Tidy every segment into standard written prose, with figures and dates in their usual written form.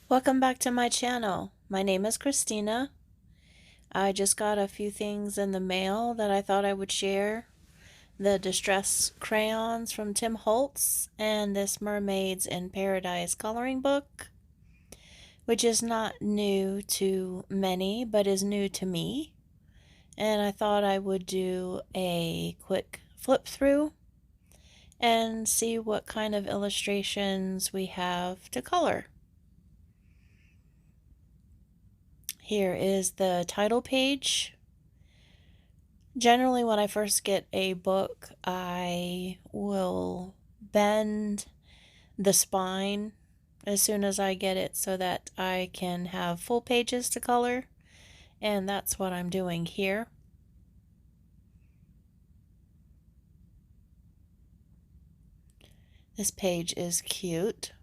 Welcome back to my channel. My name is Kristina. I just got a few things in the mail that I thought I would share. The Distress crayons from Tim Holtz and this Mermaids in Paradise coloring book, which is not new to many but is new to me. And I thought I would do a quick flip through and see what kind of illustrations we have to color. Here is the title page. Generally, when I first get a book, I will bend the spine as soon as I get it so that I can have full pages to color, and that's what I'm doing here. This page is cute.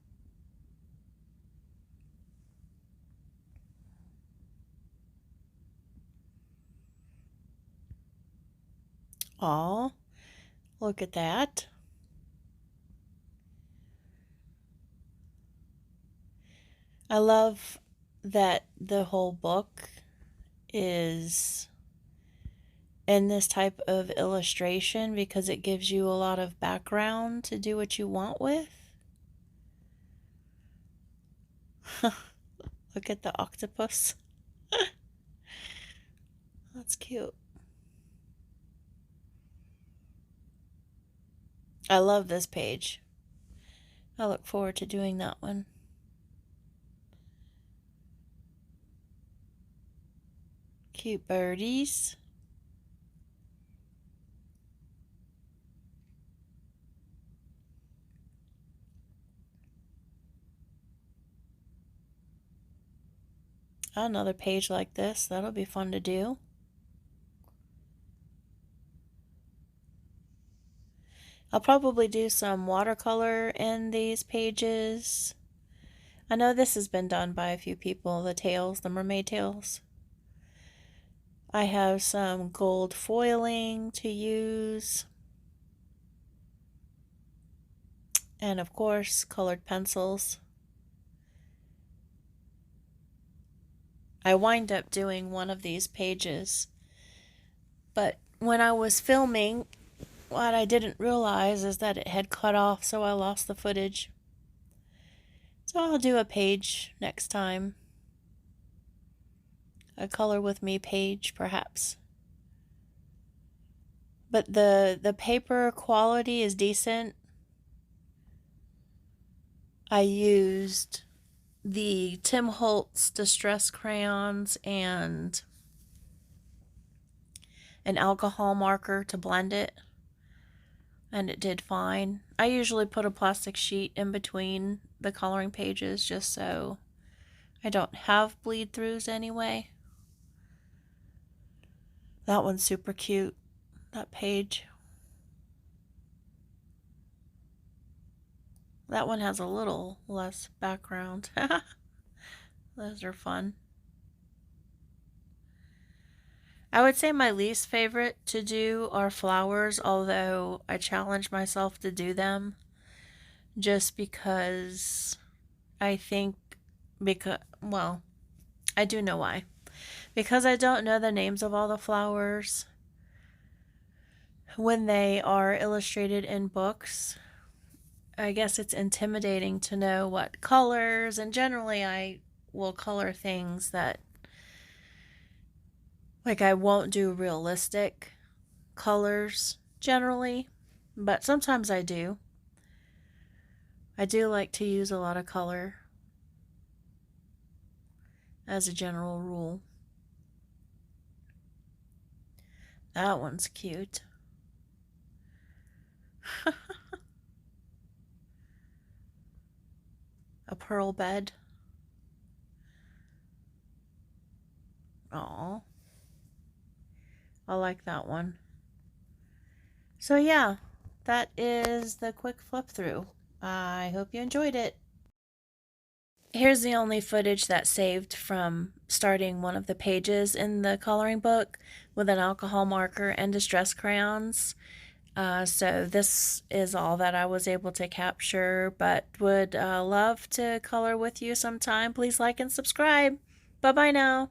Aw, look at that. I love that the whole book is in this type of illustration because it gives you a lot of background to do what you want with. Look at the octopus. That's cute. I love this page. I look forward to doing that one. Cute birdies. Another page like this. That'll be fun to do. I'll probably do some watercolor in these pages. I know this has been done by a few people, the tails, the mermaid tails. I have some gold foiling to use. And of course, colored pencils. I wind up doing one of these pages, but when I was filming, what I didn't realize is that it had cut off, so I lost the footage. So I'll do a page next time. A color with me page, perhaps. But the paper quality is decent. I used the Tim Holtz Distress crayons and an alcohol marker to blend it, and it did fine. I usually put a plastic sheet in between the coloring pages just so I don't have bleed throughs anyway. That one's super cute, that page. That one has a little less background. Those are fun. I would say my least favorite to do are flowers, although I challenge myself to do them just because I think, well, I do know why. Because I don't know the names of all the flowers when they are illustrated in books. I guess it's intimidating to know what colors, and generally I will color things that, like, I won't do realistic colors generally, but sometimes I do. I do like to use a lot of color as a general rule. That one's cute. A pearl bed. Aw. I like that one. So yeah, that is the quick flip through. I hope you enjoyed it. Here's the only footage that's saved from starting one of the pages in the coloring book with an alcohol marker and distress crayons. So this is all that I was able to capture, but would love to color with you sometime. Please like and subscribe. Bye bye now.